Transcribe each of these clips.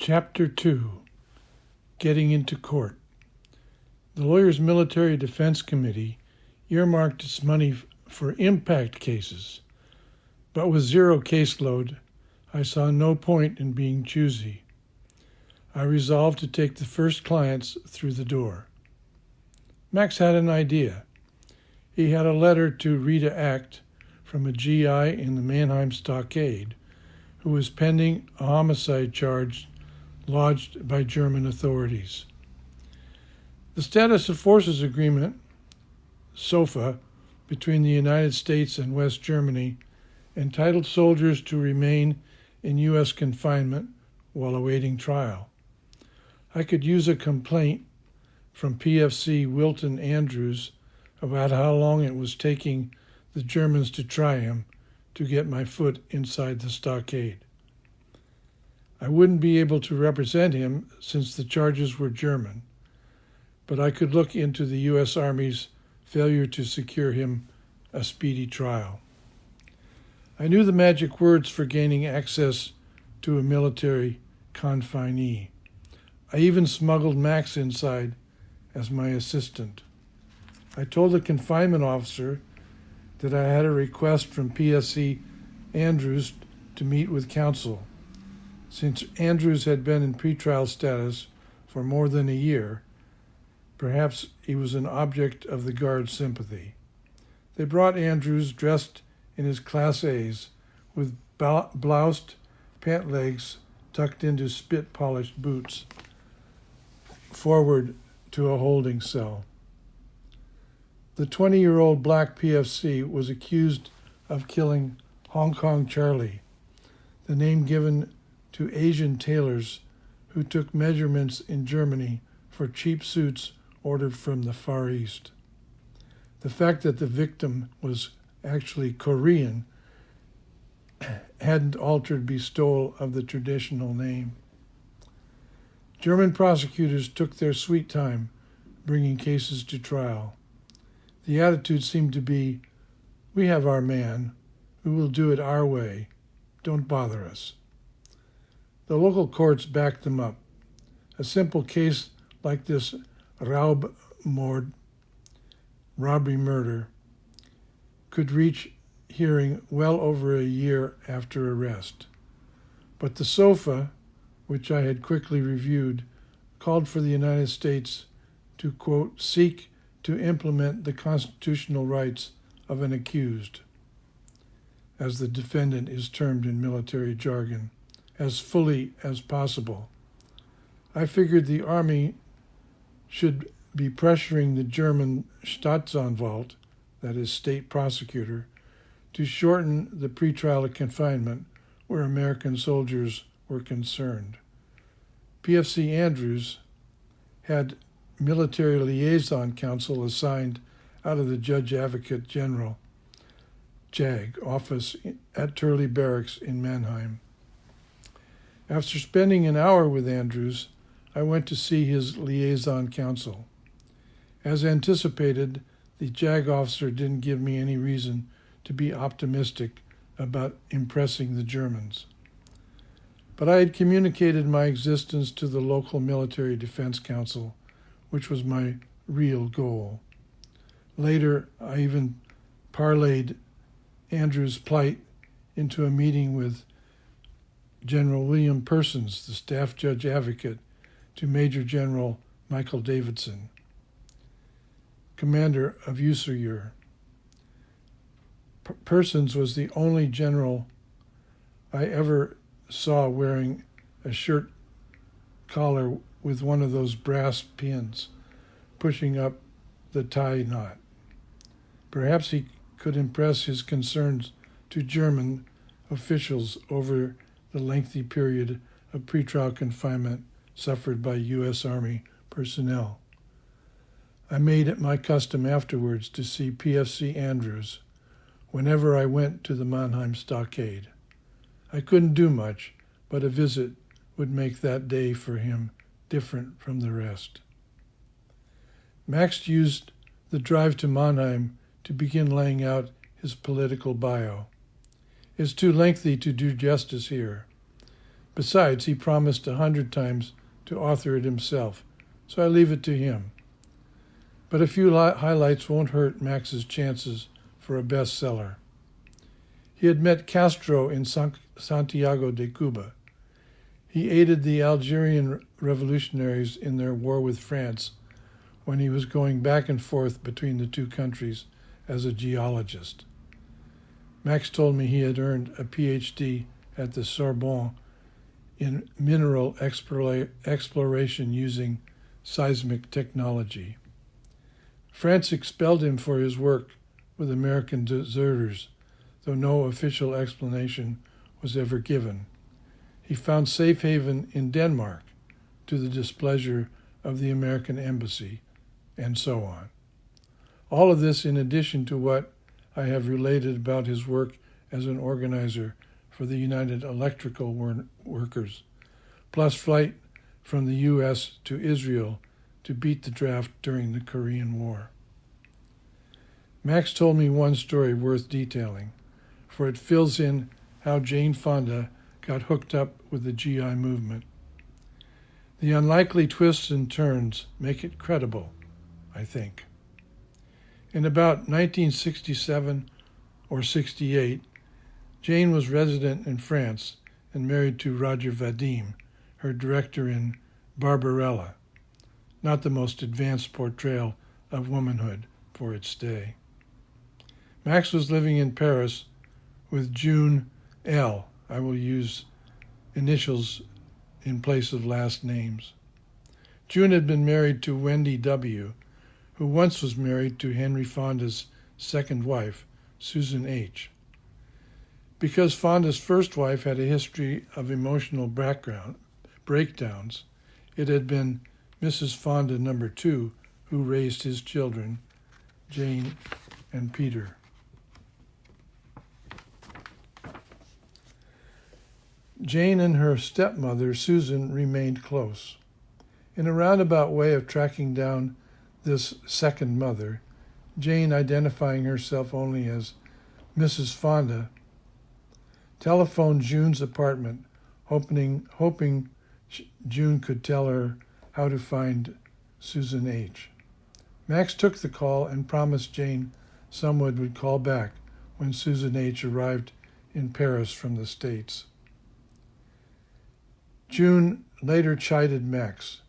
Chapter 2, Getting into Court. The Lawyers' Military Defense Committee earmarked its money for impact cases, but with zero caseload, I saw no point in being choosy. I resolved to take the first clients through the door. Max had an idea. He had a letter to Rita Act from a GI in the Mannheim Stockade who was pending a homicide charge lodged by German authorities. The Status of Forces Agreement, SOFA, between the United States and West Germany entitled soldiers to remain in U.S. confinement while awaiting trial. I could use a complaint from PFC Wilton Andrews about how long it was taking the Germans to try him to get my foot inside the stockade. I wouldn't be able to represent him since the charges were German, but I could look into the U.S. Army's failure to secure him a speedy trial. I knew the magic words for gaining access to a military confinee. I even smuggled Max inside as my assistant. I told the confinement officer that I had a request from PSC Andrews to meet with counsel. Since Andrews had been in pretrial status for more than a year, perhaps he was an object of the guard's sympathy. They brought Andrews dressed in his Class A's with bloused pant legs tucked into spit-polished boots forward to a holding cell. The 20-year-old black PFC was accused of killing Hong Kong Charlie, the name given to Asian tailors who took measurements in Germany for cheap suits ordered from the Far East. The fact that the victim was actually Korean hadn't altered bestowal of the traditional name. German prosecutors took their sweet time bringing cases to trial. The attitude seemed to be, "We have our man. We will do it our way. Don't bother us." The local courts backed them up. A simple case like this Raubmord, robbery murder, could reach hearing well over a year after arrest. But the SOFA, which I had quickly reviewed, called for the United States to, quote, seek to implement the constitutional rights of an accused, as the defendant is termed in military jargon, as fully as possible. I figured the Army should be pressuring the German Staatsanwalt, that is, state prosecutor, to shorten the pretrial confinement where American soldiers were concerned. PFC Andrews had military liaison counsel assigned out of the Judge Advocate General, JAG, office at Turley Barracks in Mannheim. After spending an hour with Andrews, I went to see his liaison counsel. As anticipated, the JAG officer didn't give me any reason to be optimistic about impressing the Germans. But I had communicated my existence to the local military defense council, which was my real goal. Later, I even parlayed Andrews' plight into a meeting with General William Persons, the staff judge advocate to Major General Michael Davidson, commander of USAR. Persons was the only general I ever saw wearing a shirt collar with one of those brass pins pushing up the tie knot. Perhaps he could impress his concerns to German officials over the lengthy period of pretrial confinement suffered by U.S. Army personnel. I made it my custom afterwards to see PFC Andrews whenever I went to the Mannheim Stockade. I couldn't do much, but a visit would make that day for him different from the rest. Max used the drive to Mannheim to begin laying out his political bio. It's too lengthy to do justice here. Besides, he promised 100 times to author it himself, so I leave it to him. But a few highlights won't hurt Max's chances for a bestseller. He had met Castro in Santiago de Cuba. He aided the Algerian revolutionaries in their war with France when he was going back and forth between the two countries as a geologist. Max told me he had earned a PhD at the Sorbonne in mineral exploration using seismic technology. France expelled him for his work with American deserters, though no official explanation was ever given. He found safe haven in Denmark, to the displeasure of the American embassy, and so on. All of this in addition to what I have related about his work as an organizer for the United Electrical Workers, plus flight from the U.S. to Israel to beat the draft during the Korean War. Max told me one story worth detailing, for it fills in how Jane Fonda got hooked up with the GI movement. The unlikely twists and turns make it credible, I think. In about 1967 or 68, Jane was resident in France and married to Roger Vadim, her director in Barbarella, not the most advanced portrayal of womanhood for its day. Max was living in Paris with June L. I will use initials in place of last names. June had been married to Wendy W., who once was married to Henry Fonda's second wife, Susan H. Because Fonda's first wife had a history of emotional breakdowns, it had been Mrs. Fonda No. 2 who raised his children, Jane and Peter. Jane and her stepmother, Susan, remained close. In a roundabout way of tracking down this second mother, Jane, identifying herself only as Mrs. Fonda, telephoned June's apartment, hoping June could tell her how to find Susan H. Max took the call and promised Jane someone would call back when Susan H. arrived in Paris from the States. June later chided Max,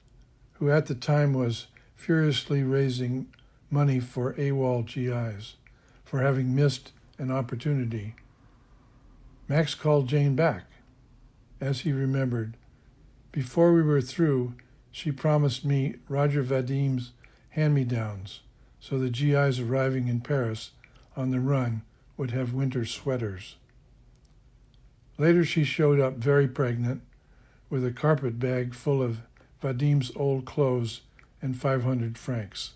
who at the time was furiously raising money for AWOL GIs, for having missed an opportunity. Max called Jane back. As he remembered, before we were through, she promised me Roger Vadim's hand-me-downs, so the GIs arriving in Paris on the run would have winter sweaters. Later she showed up very pregnant, with a carpet bag full of Vadim's old clothes and 500 francs.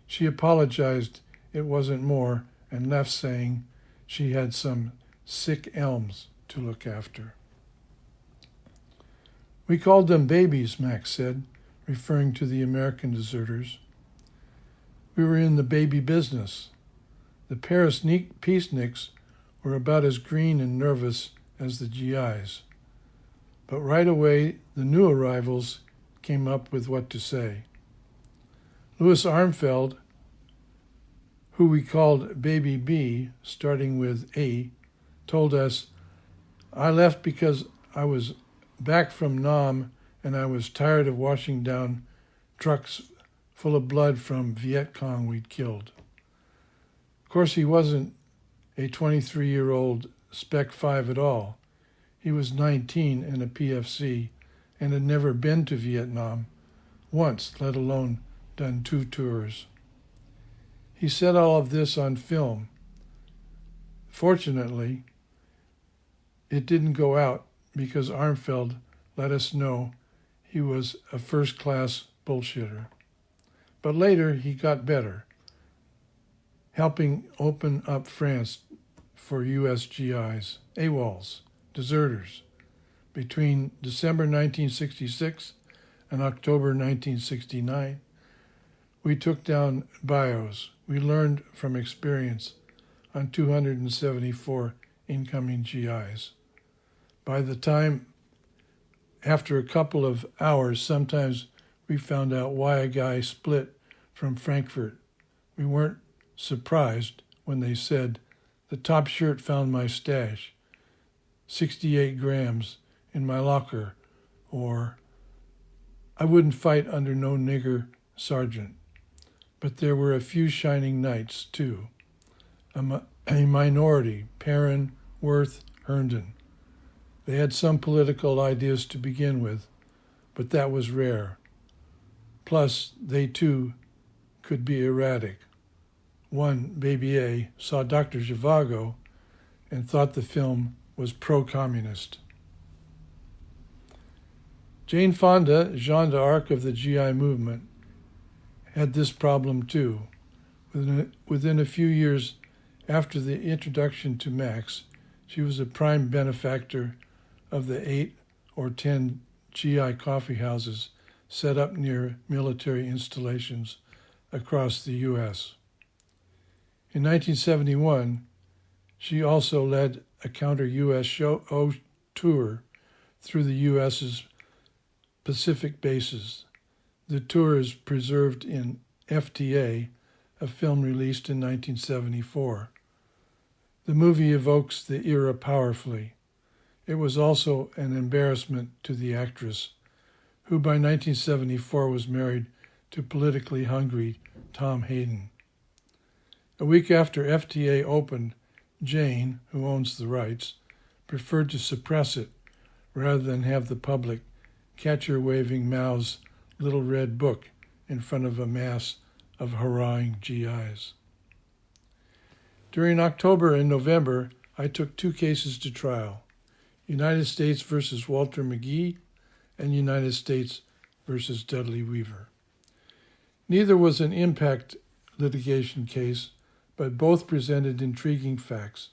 She apologized it wasn't more and left saying she had some sick elms to look after. We called them babies, Max said, referring to the American deserters. We were in the baby business. The Paris peaceniks were about as green and nervous as the GIs. But right away, the new arrivals came up with what to say. Louis Armfeld, who we called Baby B, starting with A, told us, "I left because I was back from Nam and I was tired of washing down trucks full of blood from Viet Cong we'd killed." Of course, he wasn't a 23-year-old Spec 5 at all. He was 19 and a PFC and had never been to Vietnam once, let alone done 2 tours. He said all of this on film. Fortunately, it didn't go out because Armfeld let us know he was a first-class bullshitter. But later he got better, helping open up France for U.S. GIs, AWOLs, deserters, between December 1966 and October 1969. We took down bios. We learned from experience on 274 incoming GIs. By the time after a couple of hours, sometimes we found out why a guy split from Frankfurt. We weren't surprised when they said, "The top shirt found my stash, 68 grams, in my locker," or "I wouldn't fight under no nigger sergeant." But there were a few shining knights, too. A minority, Perrin, Worth, Herndon. They had some political ideas to begin with, but that was rare. Plus, they too could be erratic. One, Baby A, saw Dr. Zhivago and thought the film was pro-communist. Jane Fonda, Jeanne d'Arc of the GI movement, had this problem too. Within a few years after the introduction to Max, she was a prime benefactor of the 8 or 10 GI coffee houses set up near military installations across the U.S. In 1971, she also led a counter-U.S. show tour through the U.S.'s Pacific bases. The tour is preserved in FTA, a film released in 1974. The movie evokes the era powerfully. It was also an embarrassment to the actress, who by 1974 was married to politically hungry Tom Hayden. A week after FTA opened, Jane, who owns the rights, preferred to suppress it rather than have the public catch her waving Mao's little red book in front of a mass of hurrahing GIs. During October and November, I took 2 cases to trial, United States versus Walter McGee and United States versus Dudley Weaver. Neither was an impact litigation case, but both presented intriguing facts,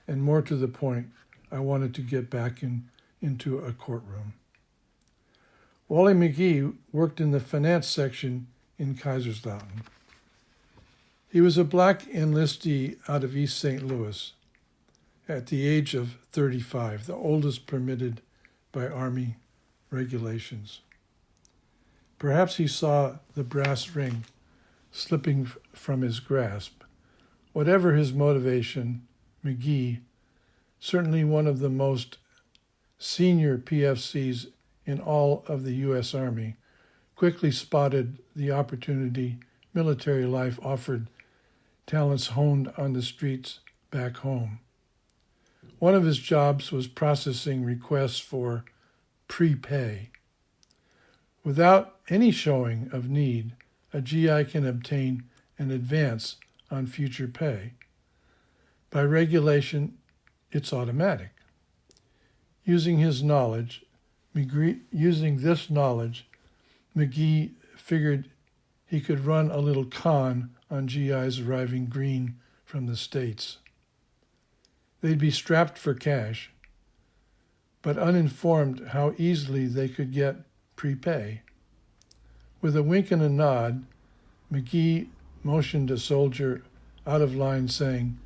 and more to the point, I wanted to get back into a courtroom. Wally McGee worked in the finance section in Kaiserslautern. He was a black enlistee out of East St. Louis at the age of 35, the oldest permitted by Army regulations. Perhaps he saw the brass ring slipping from his grasp. Whatever his motivation, McGee, certainly one of the most senior PFCs in all of the U.S. Army, quickly spotted the opportunity military life offered talents honed on the streets back home. One of his jobs was processing requests for prepay. Without any showing of need, a GI can obtain an advance on future pay. By regulation, it's automatic. Using this knowledge, McGee figured he could run a little con on GIs arriving green from the States. They'd be strapped for cash, but uninformed how easily they could get prepay. With a wink and a nod, McGee motioned a soldier out of line, saying,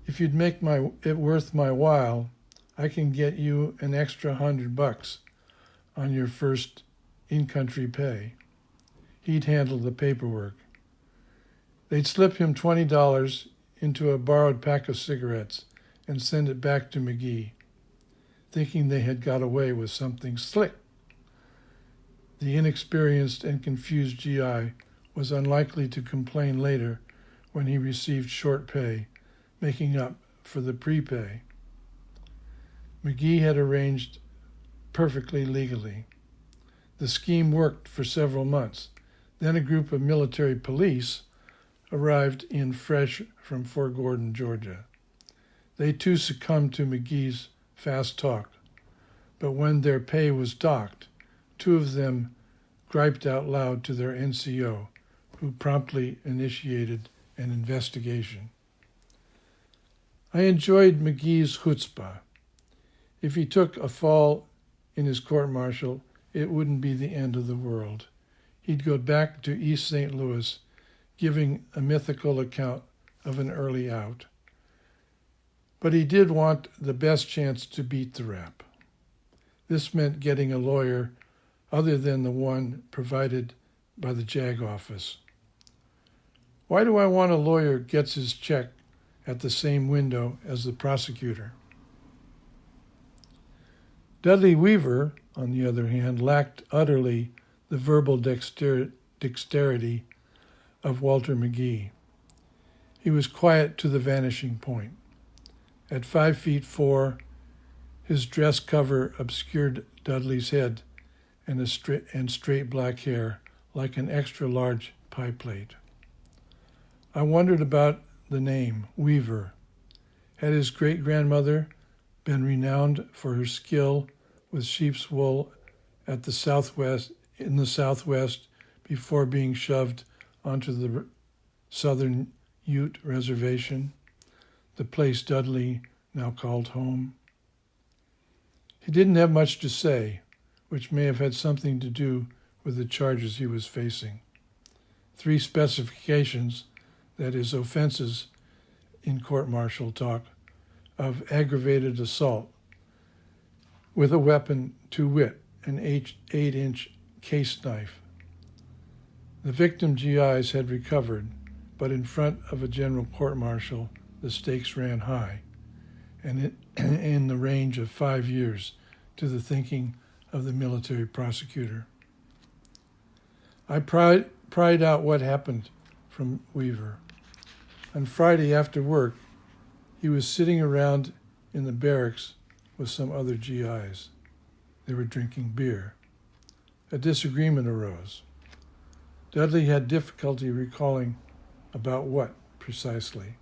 "If you'd make it worth my while, I can get you an extra $100 on your first in-country pay." He'd handle the paperwork. They'd slip him $20 into a borrowed pack of cigarettes and send it back to McGee, thinking they had got away with something slick. The inexperienced and confused GI was unlikely to complain later when he received short pay, making up for the prepay. McGee had arranged perfectly legally. The scheme worked for several months. Then a group of military police arrived in fresh from Fort Gordon, Georgia. They too succumbed to McGee's fast talk, but when their pay was docked, 2 of them griped out loud to their NCO, who promptly initiated an investigation. I enjoyed McGee's chutzpah. If he took a fall in his court-martial, it wouldn't be the end of the world. He'd go back to East St. Louis, giving a mythical account of an early out. But he did want the best chance to beat the rap. This meant getting a lawyer other than the one provided by the JAG office. Why do I want a lawyer gets his check at the same window as the prosecutor? Dudley Weaver, on the other hand, lacked utterly the verbal dexterity of Walter McGee. He was quiet to the vanishing point. At 5'4", his dress cover obscured Dudley's head and straight black hair like an extra-large pie plate. I wondered about the name, Weaver. Had his great-grandmother been renowned for her skill with sheep's wool in the Southwest before being shoved onto the Southern Ute Reservation, the place Dudley now called home? He didn't have much to say, which may have had something to do with the charges he was facing. 3 specifications, that is, offenses in court-martial talk, of aggravated assault with a weapon, to wit, an 8-inch case knife. The victim GIs had recovered, but in front of a general court-martial, the stakes ran high, and in the range of 5 years to the thinking of the military prosecutor. I pried out what happened from Weaver. On Friday after work, he was sitting around in the barracks with some other GIs. They were drinking beer. A disagreement arose. Dudley had difficulty recalling about what precisely,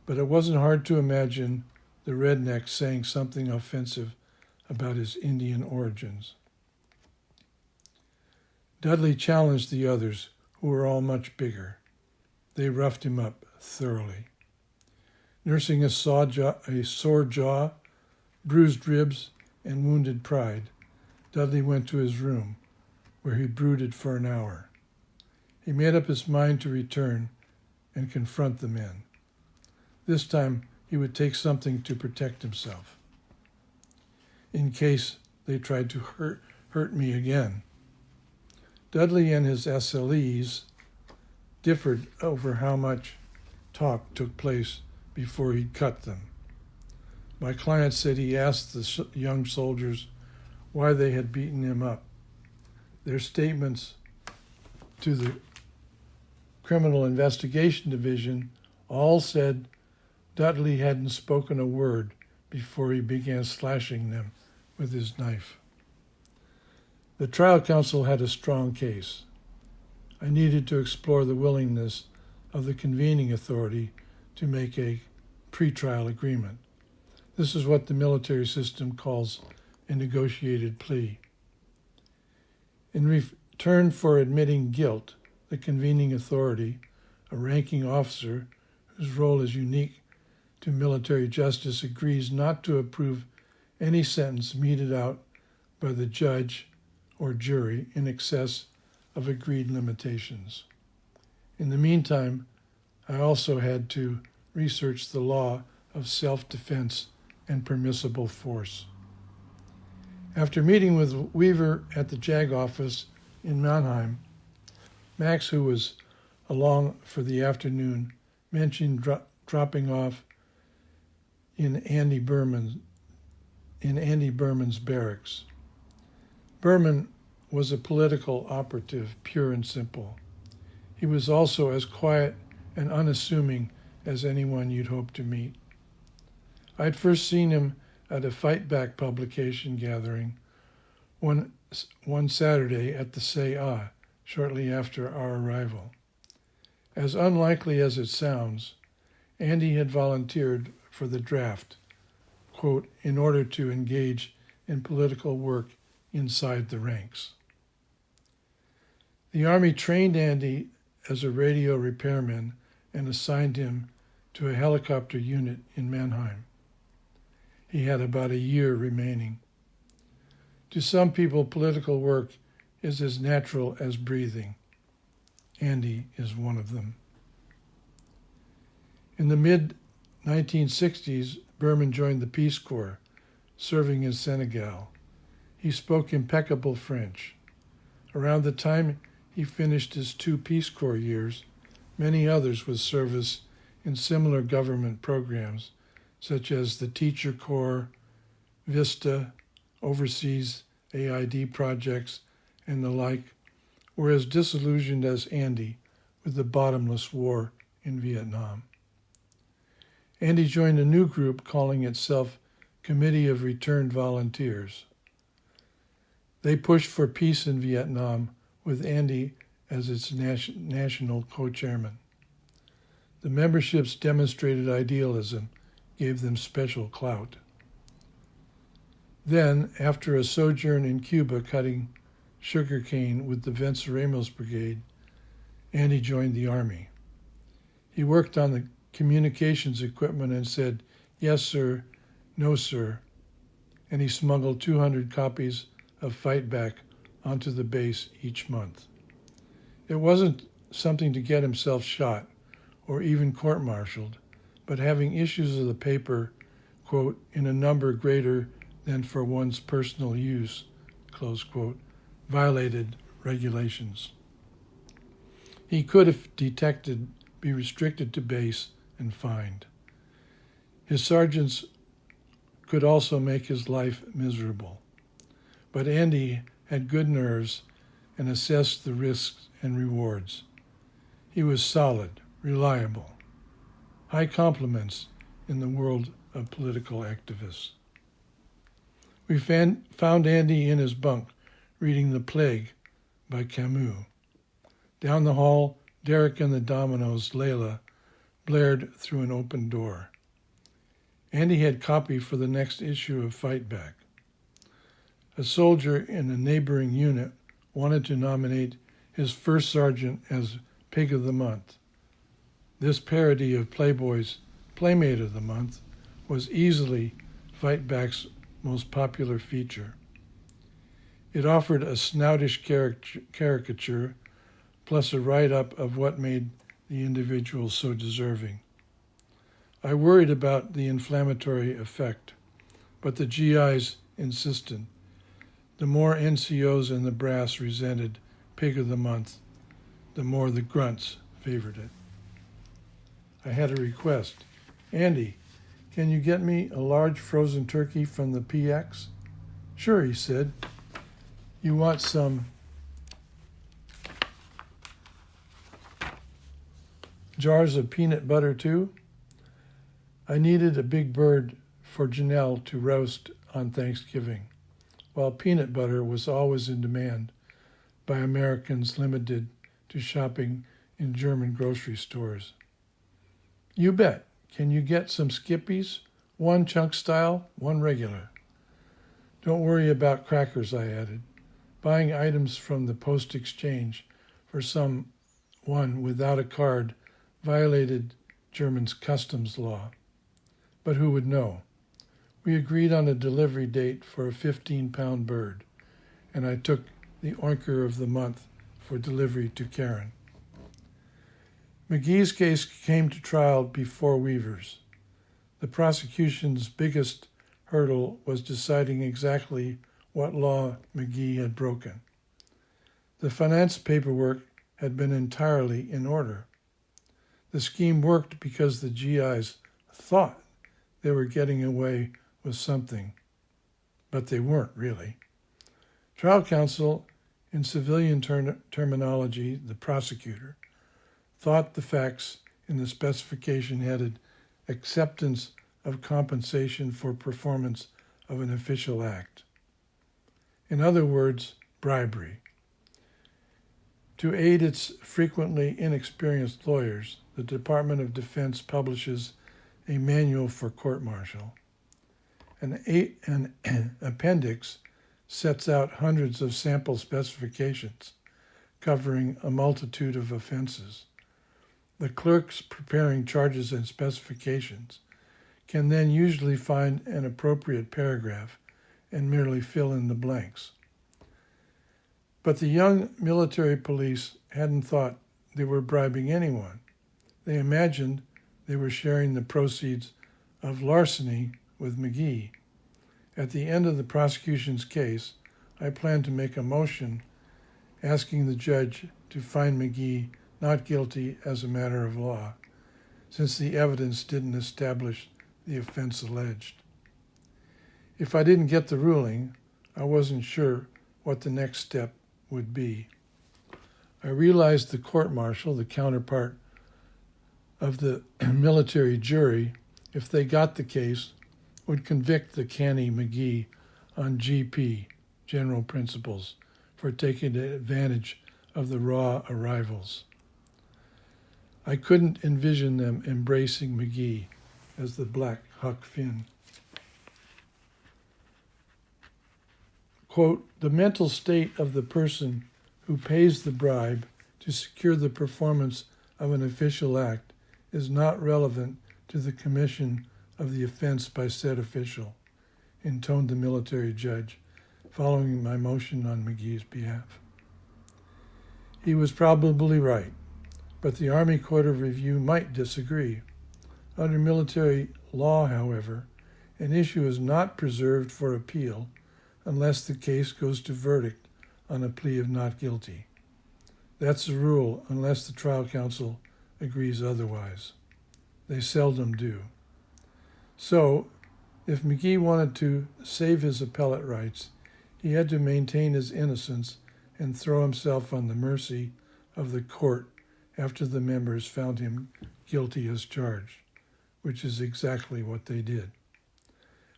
but it wasn't hard to imagine the redneck saying something offensive about his Indian origins. Dudley challenged the others, who were all much bigger. They roughed him up thoroughly. Nursing a sore jaw, bruised ribs, and wounded pride, Dudley went to his room, where he brooded for an hour. He made up his mind to return and confront the men. This time, he would take something to protect himself, in case they tried to hurt me again. Dudley and his SLEs differed over how much talk took place before he'd cut them. My client said he asked the young soldiers why they had beaten him up. Their statements to the Criminal Investigation Division all said Dudley hadn't spoken a word before he began slashing them with his knife. The trial counsel had a strong case. I needed to explore the willingness of the convening authority to make a pretrial agreement. This is what the military system calls a negotiated plea. In return for admitting guilt, the convening authority, a ranking officer whose role is unique to military justice, agrees not to approve any sentence meted out by the judge or jury in excess of agreed limitations. In the meantime, I also had to research the law of self-defense and permissible force. After meeting with Weaver at the JAG office in Mannheim, Max, who was along for the afternoon, mentioned dropping off in Andy Berman's barracks. Berman was a political operative, pure and simple. He was also as quiet and unassuming as anyone you'd hope to meet. I'd first seen him at a Fight Back publication gathering one Saturday at the Say shortly after our arrival. As unlikely as it sounds, Andy had volunteered for the draft, quote, in order to engage in political work inside the ranks. The Army trained Andy as a radio repairman and assigned him to a helicopter unit in Mannheim. He had about a year remaining. To some people, political work is as natural as breathing. Andy is one of them. In the mid-1960s, Berman joined the Peace Corps, serving in Senegal, He spoke impeccable French. Around the time he finished his 2 Peace Corps years, many others with service in similar government programs, such as the Teacher Corps, VISTA, overseas AID projects, and the like, were as disillusioned as Andy with the bottomless war in Vietnam. Andy joined a new group calling itself Committee of Returned Volunteers. They pushed for peace in Vietnam with Andy as its national co-chairman. The membership's demonstrated idealism gave them special clout. Then, after a sojourn in Cuba cutting sugarcane with the Venceremos Brigade, Andy joined the Army. He worked on the communications equipment and said, "Yes, sir," "No, sir," and he smuggled 200 copies of Fight Back onto the base each month. It wasn't something to get himself shot or even court-martialed, but having issues of the paper, quote, "in a number greater than for one's personal use," close quote, violated regulations. He could, if detected, be restricted to base and fined. His sergeants could also make his life miserable. But Andy had good nerves and assessed the risks and rewards. He was solid, reliable. High compliments in the world of political activists. We found Andy in his bunk reading The Plague by Camus. Down the hall, Derek and the Dominoes' Layla blared through an open door. Andy had copy for the next issue of Fight Back. A soldier in a neighboring unit wanted to nominate his first sergeant as Pig of the Month. This parody of Playboy's Playmate of the Month was easily Fight Back's most popular feature. It offered a snoutish caricature plus a write-up of what made the individual so deserving. I worried about the inflammatory effect, but the GIs insisted. The more NCOs and the brass resented Pig of the Month, the more the grunts favored it. I had a request. "Andy, can you get me a large frozen turkey from the PX?" "Sure," he said. "You want some jars of peanut butter too?" I needed a big bird for Janelle to roast on Thanksgiving, while peanut butter was always in demand by Americans limited to shopping in German grocery stores. "You bet. Can you get some Skippies? One chunk style, one regular." "Don't worry about crackers," I added. Buying items from the post exchange for someone without a card violated German's customs law. But who would know? We agreed on a delivery date for a 15-pound bird, and I took the Oinker of the Month for delivery to Karen. McGee's case came to trial before Weaver's. The prosecution's biggest hurdle was deciding exactly what law McGee had broken. The finance paperwork had been entirely in order. The scheme worked because the GIs thought they were getting away with something, but they weren't really. Trial counsel, in civilian terminology, the prosecutor, thought the facts in the specification headed acceptance of compensation for performance of an official act. In other words, bribery. To aid its frequently inexperienced lawyers, the Department of Defense publishes a manual for court-martial. An appendix sets out hundreds of sample specifications covering a multitude of offenses. The clerks preparing charges and specifications can then usually find an appropriate paragraph and merely fill in the blanks. But the young military police hadn't thought they were bribing anyone. They imagined they were sharing the proceeds of larceny with McGee. At the end of the prosecution's case, I plan to make a motion asking the judge to find McGee not guilty as a matter of law, since the evidence didn't establish the offense alleged. If I didn't get the ruling, I wasn't sure what the next step would be. I realized the court-martial, the counterpart of the military jury, if they got the case, would convict the canny McGee on GP, general principles, for taking advantage of the raw arrivals. I couldn't envision them embracing McGee as the Black Huck Finn. Quote, the mental state of the person who pays the bribe to secure the performance of an official act is not relevant to the commission of the offense by said official, intoned the military judge, following my motion on McGee's behalf. He was probably right, but the Army Court of Review might disagree. Under military law, however, an issue is not preserved for appeal unless the case goes to verdict on a plea of not guilty. That's the rule unless the trial counsel agrees otherwise. They seldom do. So, if McGee wanted to save his appellate rights, he had to maintain his innocence and throw himself on the mercy of the court after the members found him guilty as charged, which is exactly what they did.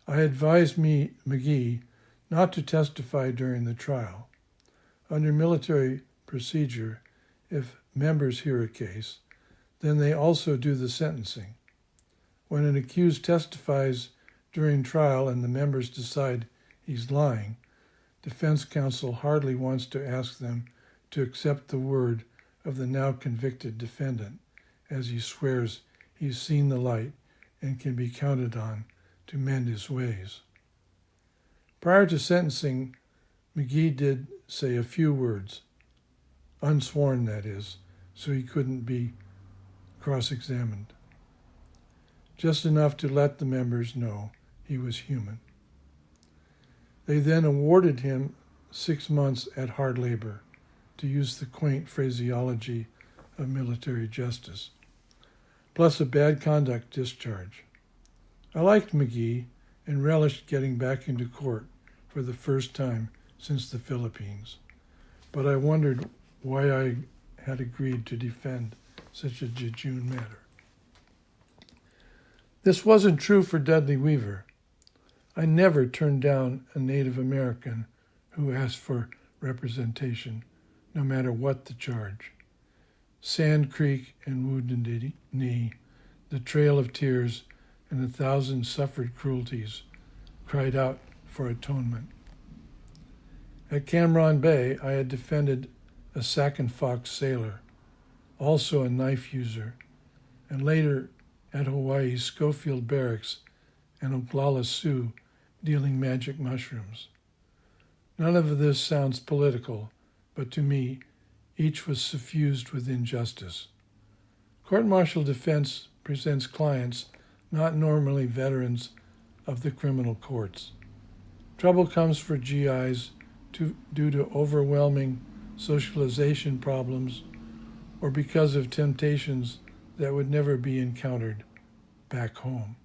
I advised McGee not to testify during the trial. Under military procedure, if members hear a case, then they also do the sentencing. When an accused testifies during trial and the members decide he's lying, defense counsel hardly wants to ask them to accept the word of the now convicted defendant, as he swears he's seen the light and can be counted on to mend his ways. Prior to sentencing, McGee did say a few words, unsworn that is, so he couldn't be cross-examined. Just enough to let the members know he was human. They then awarded him 6 months at hard labor, to use the quaint phraseology of military justice, plus a bad conduct discharge. I liked McGee and relished getting back into court for the first time since the Philippines, but I wondered why I had agreed to defend such a jejune matter. This wasn't true for Dudley Weaver. I never turned down a Native American who asked for representation, no matter what the charge. Sand Creek and Wounded Knee, the Trail of Tears, and 1,000 suffered cruelties cried out for atonement. At Cam Bay, I had defended a Sac and Fox sailor, also a knife user, and later at Hawaii's Schofield Barracks and Oglala Sioux dealing magic mushrooms. None of this sounds political, but to me, each was suffused with injustice. Court-martial defense presents clients not normally veterans of the criminal courts. Trouble comes for GIs due to overwhelming socialization problems or because of temptations that would never be encountered back home.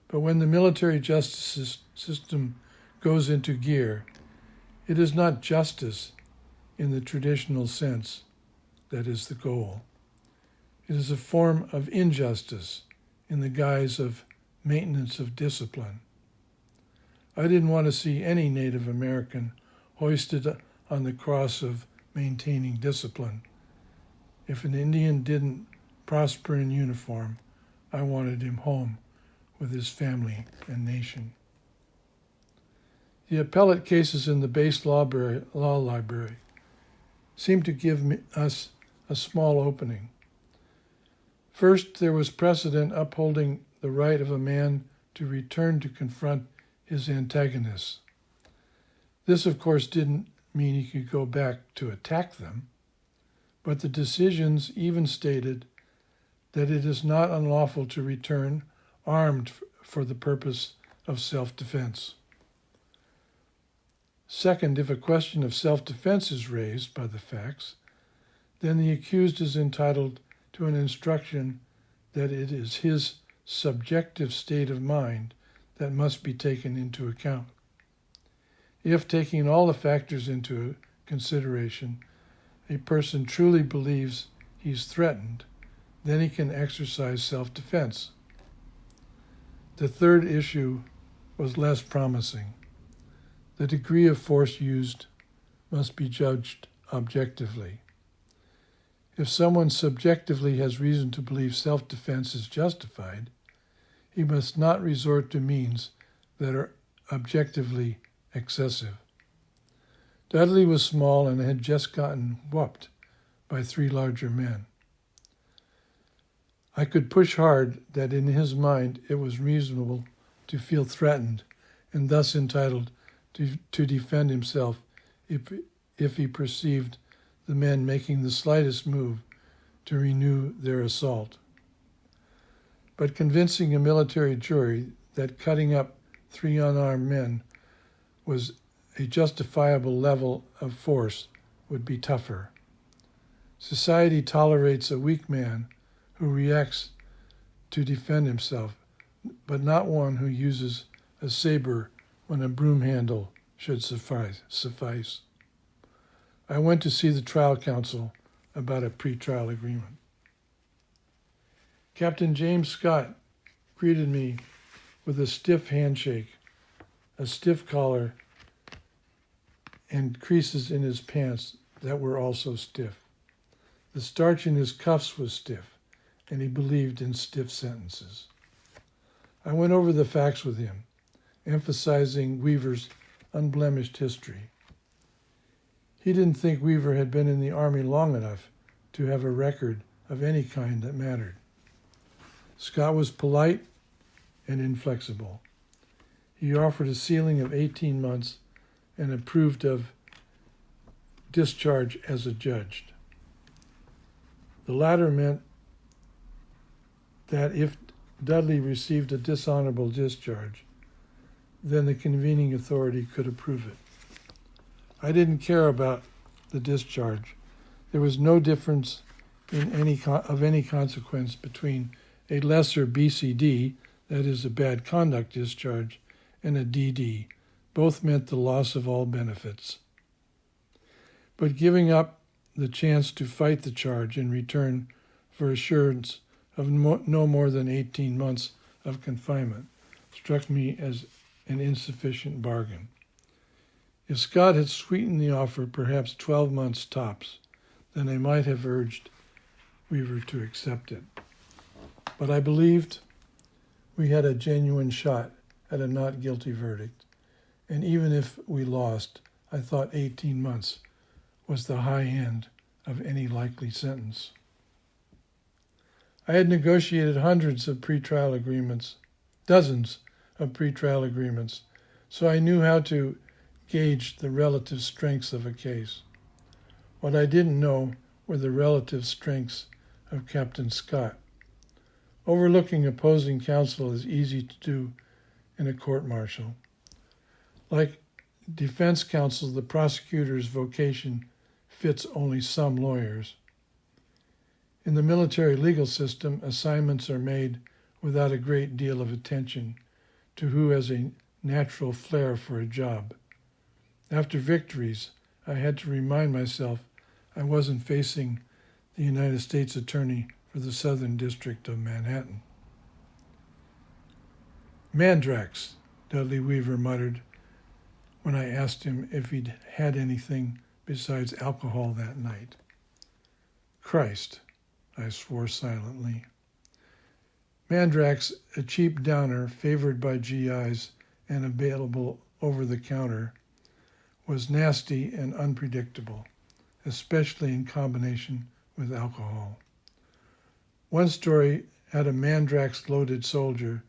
But when the military justice system goes into gear, it is not justice in the traditional sense that is the goal. It is a form of injustice in the guise of maintenance of discipline. I didn't want to see any Native American hoisted on the cross of maintaining discipline. If an Indian didn't prosper in uniform, I wanted him home with his family and nation. The appellate cases in the base law library seemed to give us a small opening. First, there was precedent upholding the right of a man to return to confront his antagonists. This, of course, didn't mean he could go back to attack them, but the decisions even stated that it is not unlawful to return armed for the purpose of self-defense. Second, if a question of self-defense is raised by the facts, then the accused is entitled to an instruction that it is his subjective state of mind that must be taken into account. If, taking all the factors into consideration, a person truly believes he's threatened, then he can exercise self-defense. The third issue was less promising. The degree of force used must be judged objectively. If someone subjectively has reason to believe self-defense is justified, he must not resort to means that are objectively excessive. Dudley was small and had just gotten whooped by 3 larger men. I could push hard that in his mind it was reasonable to feel threatened and thus entitled to defend himself if he perceived the men making the slightest move to renew their assault. But convincing a military jury that cutting up 3 unarmed men was a justifiable level of force would be tougher. Society tolerates a weak man who reacts to defend himself, but not one who uses a saber when a broom handle should suffice. I went to see the trial counsel about a pretrial agreement. Captain James Scott greeted me with a stiff handshake, a stiff collar, and creases in his pants that were also stiff. The starch in his cuffs was stiff, and he believed in stiff sentences. I went over the facts with him, emphasizing Weaver's unblemished history. He didn't think Weaver had been in the Army long enough to have a record of any kind that mattered. Scott was polite and inflexible. He offered a ceiling of 18 months and approved of discharge as adjudged. The latter meant that if Dudley received a dishonorable discharge, then the convening authority could approve it. I didn't care about the discharge. There was no difference in any consequence between a lesser BCD, that is a bad conduct discharge, and a DD. Both meant the loss of all benefits. But giving up the chance to fight the charge in return for assurance of no more than 18 months of confinement struck me as an insufficient bargain. If Scott had sweetened the offer perhaps 12 months tops, then I might have urged Weaver to accept it. But I believed we had a genuine shot at a not guilty verdict, and even if we lost, I thought 18 months was the high end of any likely sentence. I had negotiated hundreds of pretrial agreements, dozens of pretrial agreements, so I knew how to gauge the relative strengths of a case. What I didn't know were the relative strengths of Captain Scott. Overlooking opposing counsel is easy to do in a court-martial. Like defense counsel, the prosecutor's vocation fits only some lawyers. In the military legal system, assignments are made without a great deal of attention to who has a natural flair for a job. After victories, I had to remind myself I wasn't facing the United States Attorney for the Southern District of Manhattan. "Mandrax," Dudley Weaver muttered when I asked him if he'd had anything besides alcohol that night. "Christ," I swore silently. Mandrax, a cheap downer favored by GIs and available over the counter, was nasty and unpredictable, especially in combination with alcohol. One story had a Mandrax-loaded soldier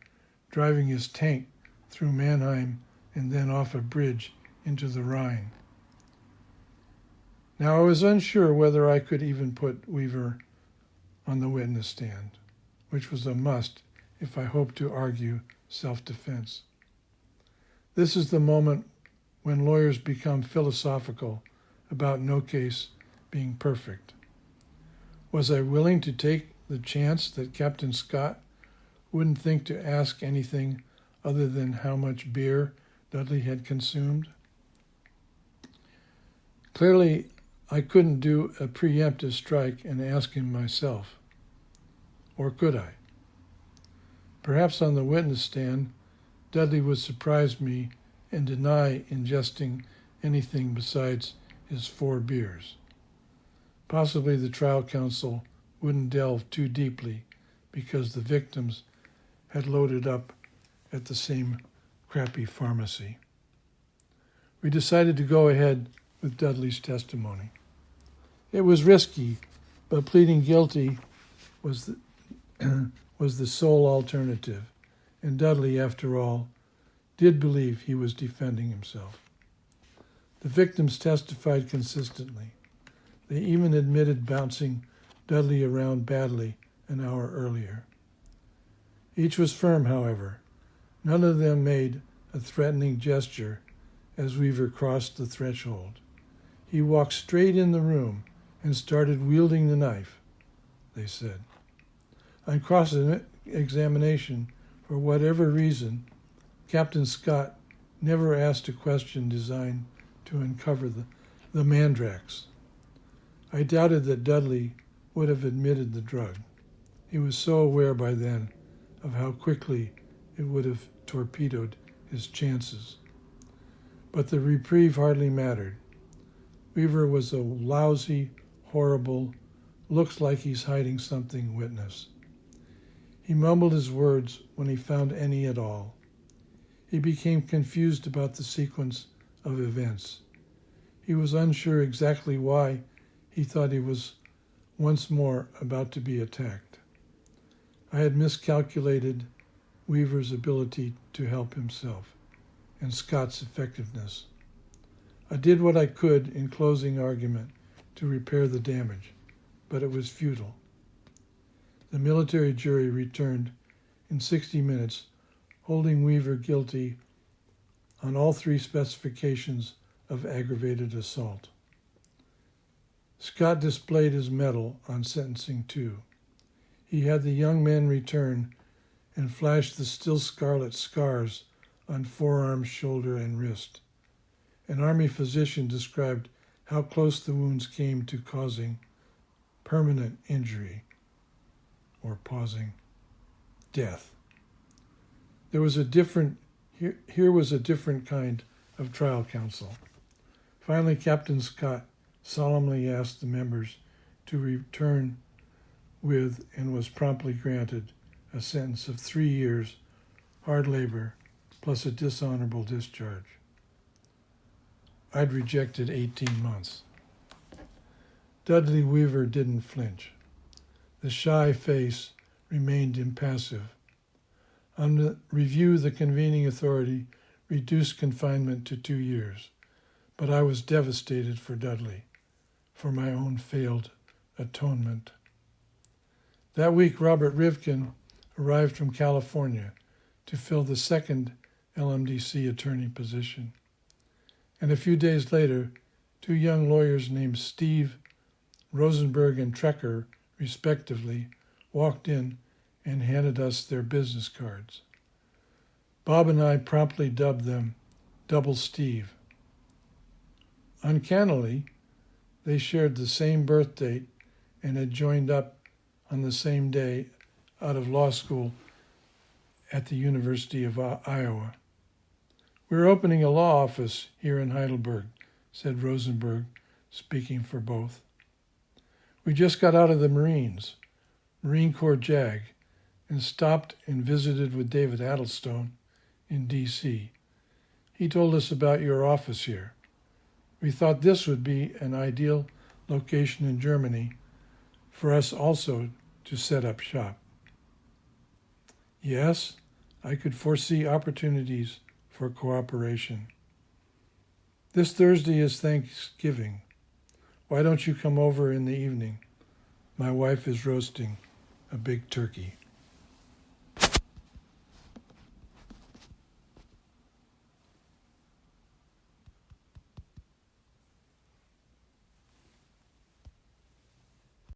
driving his tank through Mannheim and then off a bridge into the Rhine. Now, I was unsure whether I could even put Weaver on the witness stand, which was a must if I hoped to argue self-defense. This is the moment when lawyers become philosophical about no case being perfect. Was I willing to take the chance that Captain Scott wouldn't think to ask anything other than how much beer Dudley had consumed? Clearly, I couldn't do a preemptive strike and ask him myself. Or could I? Perhaps on the witness stand, Dudley would surprise me and deny ingesting anything besides his 4 beers. Possibly the trial counsel wouldn't delve too deeply because the victims had loaded up at the same crappy pharmacy. We decided to go ahead with Dudley's testimony. It was risky, but pleading guilty was the sole alternative, and Dudley, after all, did believe he was defending himself. The victims testified consistently. They even admitted bouncing Dudley around badly an hour earlier. Each was firm, however. None of them made a threatening gesture as Weaver crossed the threshold. He walked straight in the room and started wielding the knife, they said. On cross-examination, for whatever reason, Captain Scott never asked a question designed to uncover the mandrax. I doubted that Dudley would have admitted the drug. He was so aware by then of how quickly it would have torpedoed his chances. But the reprieve hardly mattered. Weaver was a lousy, horrible, looks like he's hiding something witness. He mumbled his words when he found any at all. He became confused about the sequence of events. He was unsure exactly why he thought he was once more about to be attacked. I had miscalculated Weaver's ability to help himself and Scott's effectiveness. I did what I could in closing argument to repair the damage, but it was futile. The military jury returned in 60 minutes, holding Weaver guilty on all 3 specifications of aggravated assault. Scott displayed his medal on sentencing too. He had the young men return and flashed the still scarlet scars on forearm, shoulder, and wrist. An Army physician described how close the wounds came to causing permanent injury, or pausing, death. Here was a different kind of trial counsel. Finally, Captain Scott solemnly asked the members to return with, and was promptly granted, a sentence of 3 years hard labor plus a dishonorable discharge. I'd rejected 18 months. Dudley Weaver didn't flinch. The shy face remained impassive. On the review, the convening authority reduced confinement to 2 years, but I was devastated for Dudley, for my own failed atonement. That week, Robert Rivkin arrived from California to fill the 2nd LMDC attorney position. And a few days later, 2 young lawyers named Steve Rosenberg and Trecker, respectively, walked in and handed us their business cards. Bob and I promptly dubbed them Double Steve. Uncannily, they shared the same birth date and had joined up on the same day out of law school at the University of Iowa. "We're opening a law office here in Heidelberg," said Rosenberg, speaking for both. "We just got out of the Marines, Marine Corps JAG, and stopped and visited with David Addlestone in D.C. He told us about your office here. We thought this would be an ideal location in Germany for us also to set up shop." Yes, I could foresee opportunities for cooperation. "This Thursday is Thanksgiving. Why don't you come over in the evening? My wife is roasting a big turkey."